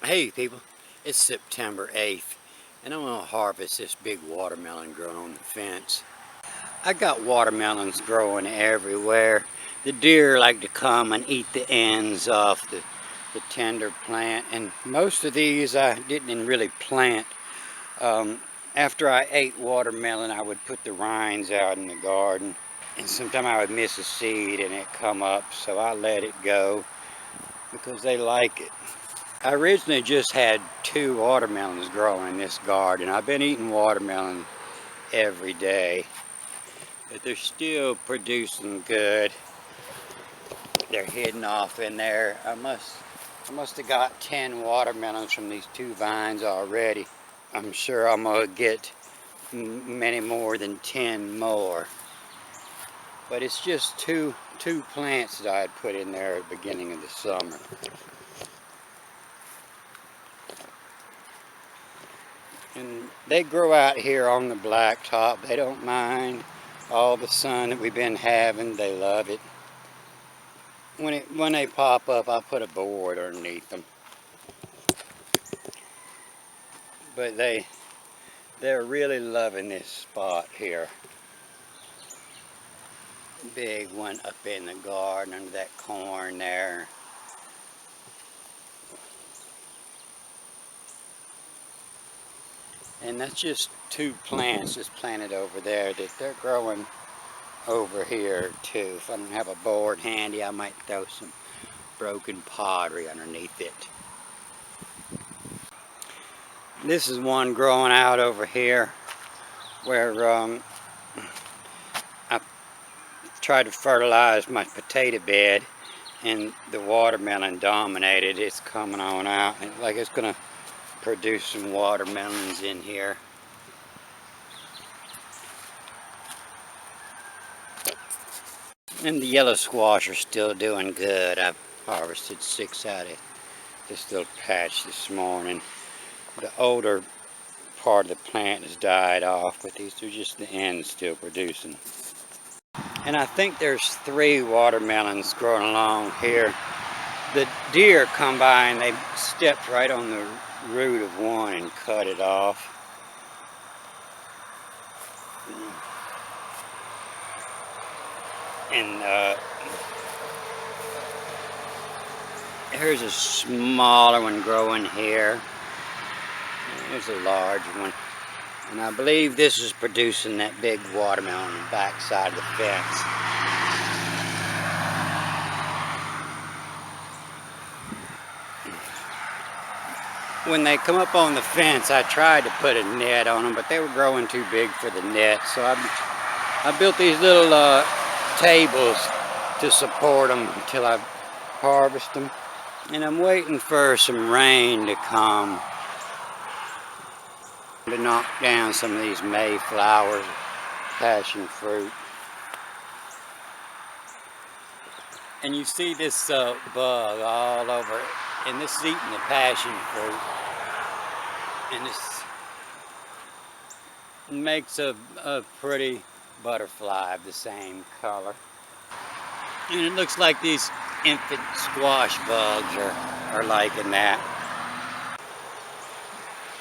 Hey people, it's September 8th and I'm going to harvest this big watermelon growing on the fence. I got watermelons growing everywhere. The deer like to come and eat the ends off the tender plant, and most of these I didn't really plant. After I ate watermelon, I would put the rinds out in the garden, and sometimes I would miss a seed and it come up, so I let it go because they like it. I originally just had 2 watermelons growing in this garden. I've been eating watermelon every day, but they're still producing good. They're hidden off in there. I must have got 10 watermelons from these 2 vines already. I'm sure I'm gonna get many more than 10 more. But it's just two plants that I had put in there at the beginning of the summer. And they grow out here on the blacktop. They don't mind all the sun that we've been having. They love it. When they pop up, I put a board underneath them. But they're really loving this spot here. Big one up in the garden under that corn there. And that's just 2 plants just planted over there that they're growing over here too. If I don't have a board handy, I might throw some broken pottery underneath it. This is one growing out over here where I tried to fertilize my potato bed and the watermelon dominated. It's coming on out, and like it's gonna produce some watermelons in here. And the yellow squash are still doing good. I've harvested 6 out of this little patch this morning. The older part of the plant has died off, but these are just the ends still producing. And I think there's 3 watermelons growing along here. The deer come by and they stepped right on the root of one and cut it off. And here's a smaller one growing here. There's a large one. And I believe this is producing that big watermelon on the back side of the fence. When they come up on the fence, I tried to put a net on them, but they were growing too big for the net. So I built these little tables to support them until I harvest them. And I'm waiting for some rain to come to knock down some of these mayflowers, passion fruit. And you see this bug all over it, and this is eating the passion fruit. And this makes a pretty butterfly of the same color. And it looks like these infant squash bugs are liking that.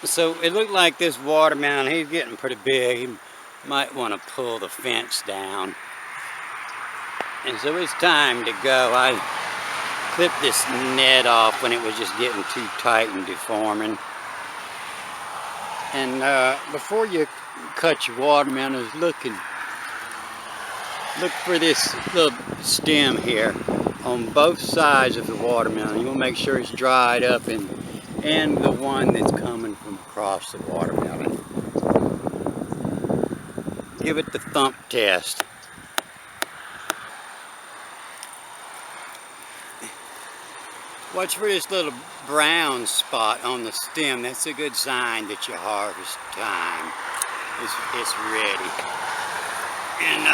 So it looked like this watermelon, he's getting pretty big. He might want to pull the fence down. And so it's time to go. I clipped this net off when it was just getting too tight and deforming. And before you cut your watermelons, look for this little stem here on both sides of the watermelon. You want to make sure it's dried up, and the one that's coming from across the watermelon. Give it the thump test. Watch for this little brown spot on the stem. That's a good sign that your harvest time is ready. And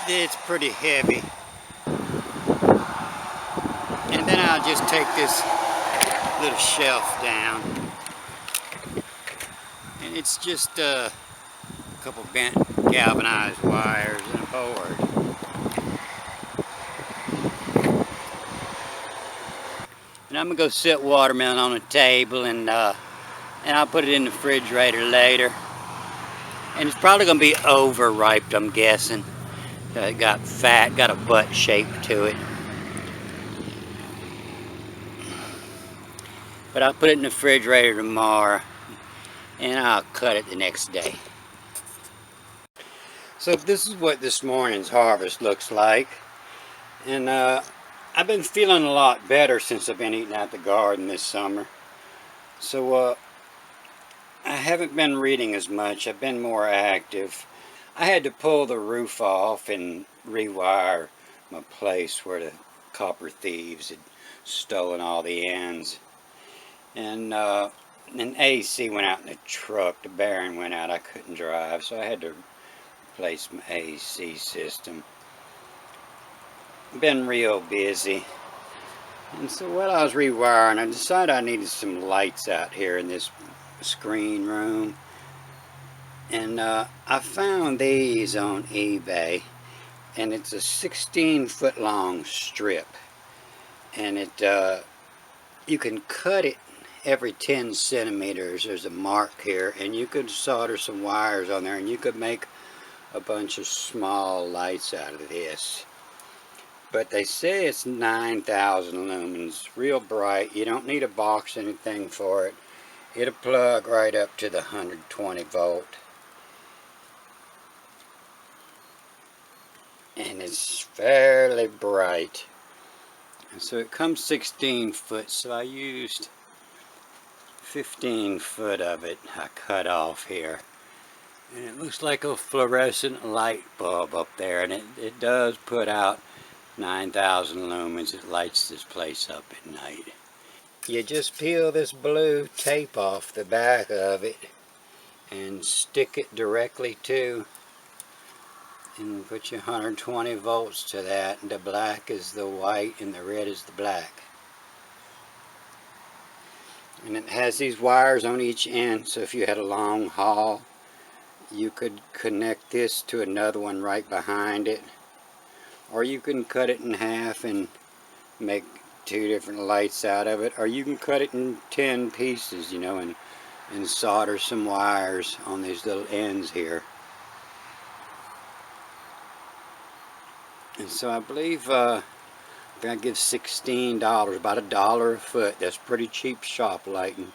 it's pretty heavy. And then I'll just take this little shelf down. And it's just a couple bent galvanized wires and a board. And I'm gonna go set watermelon on a table, and I'll put it in the refrigerator later. And it's probably gonna be overripe, I'm guessing. It got fat, got a butt shape to it. But I'll put it in the refrigerator tomorrow, and I'll cut it the next day. So this is what this morning's harvest looks like. And I've been feeling a lot better since I've been eating out the garden this summer. So I haven't been reading as much. I've been more active. I had to pull the roof off and rewire my place where the copper thieves had stolen all the ends. And an AC went out in the truck. The bearing went out. I couldn't drive, so I had to replace my AC system. Been real busy. And so while I was rewiring, I decided I needed some lights out here in this screen room. And I found these on eBay. And it's a 16-foot long strip. And you can cut it every 10 centimeters. There's a mark here. And you could solder some wires on there, and you could make a bunch of small lights out of this. But they say it's 9,000 lumens, real bright. You don't need a box or anything for it. It'll plug right up to the 120 volt. And it's fairly bright. And so it comes 16 foot, so I used 15 foot of it. I cut off here. And it looks like a fluorescent light bulb up there, and it does put out 9,000 lumens. It lights this place up at night. You just peel this blue tape off the back of it and stick it directly to, and put your 120 volts to that, and the black is the white and the red is the black. And it has these wires on each end, so if you had a long haul, you could connect this to another one right behind it. Or you can cut it in half and make 2 different lights out of it. Or you can cut it in 10 pieces, you know, and solder some wires on these little ends here. And so I believe I'm going to give $16, about $1 a foot. That's pretty cheap shop lighting.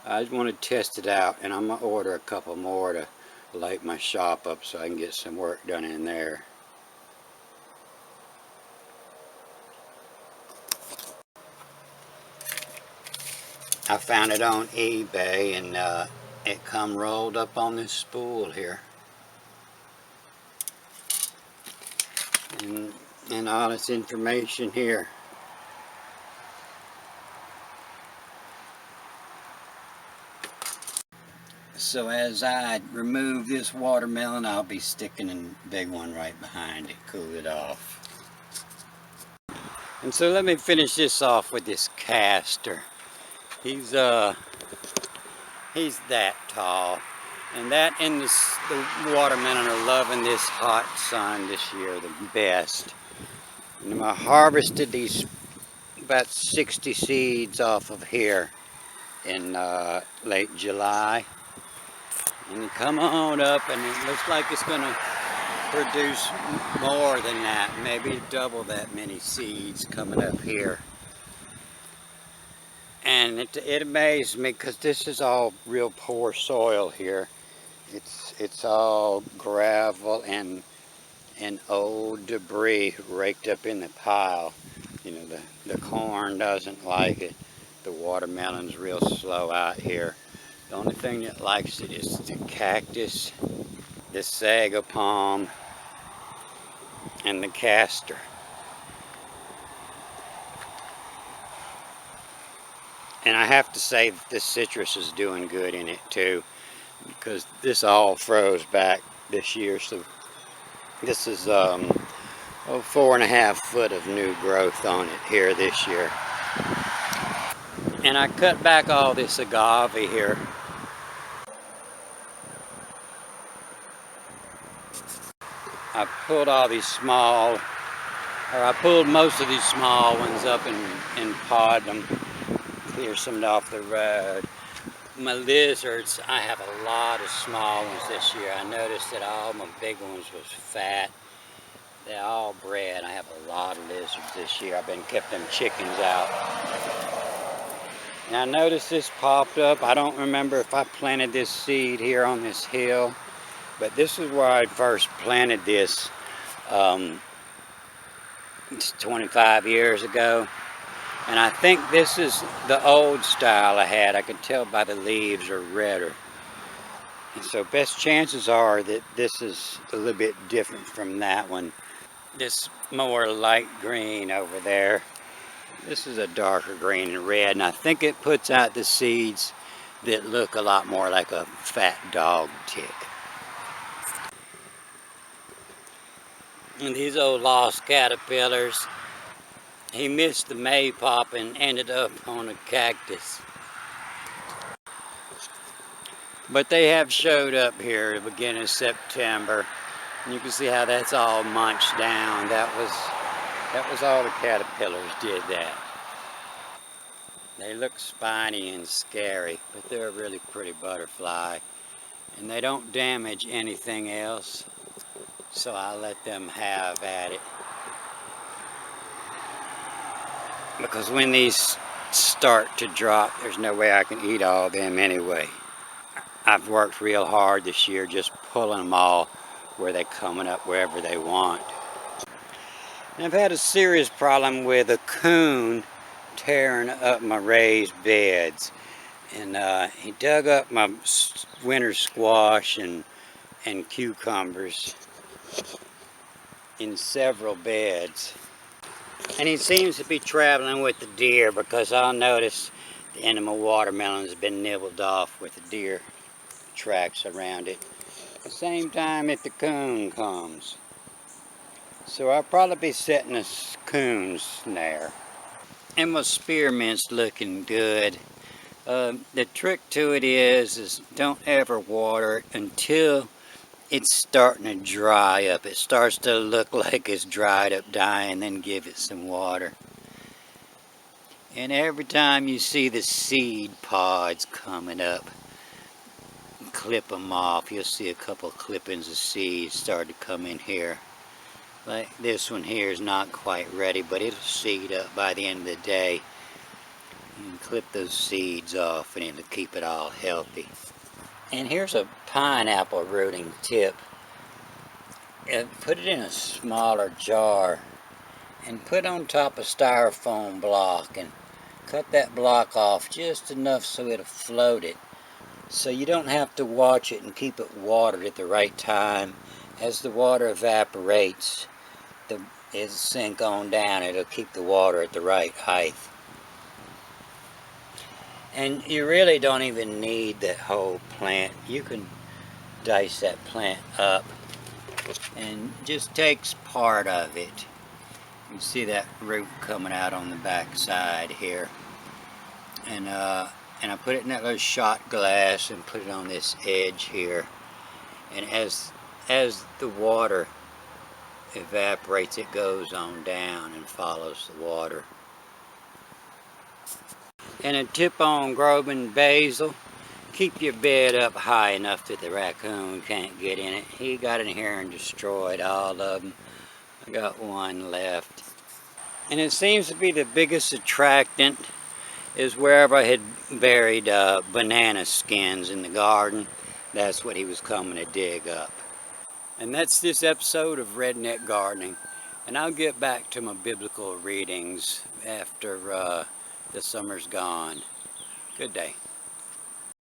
I just want to test it out, and I'm going to order a couple more to light my shop up so I can get some work done in there. I found it on eBay, and it come rolled up on this spool here. And all this information here. So as I remove this watermelon, I'll be sticking a big one right behind it, cool it off. And so let me finish this off with this castor. He's that tall, and that and the watermelon are loving this hot sun this year the best. And I harvested these about 60 seeds off of here in late July, and come on up, and it looks like it's going to produce more than that, maybe double that many seeds coming up here. And it amazed me, because this is all real poor soil here. It's all gravel and old debris raked up in the pile. You know, the corn doesn't like it. The watermelon's real slow out here. The only thing that likes it is the cactus, the sago palm, and the castor. And I have to say that this citrus is doing good in it too, because this all froze back this year. So this is 4.5 foot of new growth on it here this year. And I cut back all this agave here. I pulled all these small Or I pulled most of these small ones up and pawed them, clear some off the road. My lizards, I have a lot of small ones this year. I noticed that all my big ones was fat. They all bred. I have a lot of lizards this year. I've been kept them chickens out. And I noticed this popped up. I don't remember if I planted this seed here on this hill, but this is where I first planted this. It's 25 years ago. And I think this is the old style I had. I could tell by the leaves are redder. And so best chances are that this is a little bit different from that one. This more light green over there. This is a darker green and red. And I think it puts out the seeds that look a lot more like a fat dog tick. And these old lost caterpillars, he missed the maypop and ended up on a cactus. But they have showed up here at the beginning of September. And you can see how that's all munched down. That was all the caterpillars did that. They look spiny and scary, but they're a really pretty butterfly. And they don't damage anything else, so I let them have at it. Because when these start to drop, there's no way I can eat all of them anyway. I've worked real hard this year just pulling them all where they're coming up wherever they want. And I've had a serious problem with a coon tearing up my raised beds. And he dug up my winter squash and cucumbers in several beds. And he seems to be traveling with the deer, because I'll notice the end of my watermelon has been nibbled off with the deer tracks around it. At the same time that the coon comes. So I'll probably be setting a coon snare. And my spearmint's looking good. The trick to it is don't ever water it until it's starting to dry up. It starts to look like it's dried up, dying, then give it some water. And every time you see the seed pods coming up, clip them off. You'll see a couple clippings of seeds start to come in here. Like this one here is not quite ready, but it'll seed up by the end of the day. And clip those seeds off and it'll keep it all healthy. And here's a pineapple rooting tip. Put it in a smaller jar and put on top a styrofoam block and cut that block off just enough so it'll float it. So you don't have to watch it and keep it watered at the right time. As the water evaporates, it'll sink on down. It'll keep the water at the right height. And you really don't even need that whole plant. You can dice that plant up and just takes part of it. You can see that root coming out on the back side here. And I put it in that little shot glass and put it on this edge here. And as the water evaporates, it goes on down and follows the water. And a tip on growing basil. Keep your bed up high enough that the raccoon can't get in it. He got in here and destroyed all of them. I got one left. And it seems to be the biggest attractant is wherever I had buried banana skins in the garden. That's what he was coming to dig up. And that's this episode of Redneck Gardening. And I'll get back to my biblical readings after the summer's gone. Good day.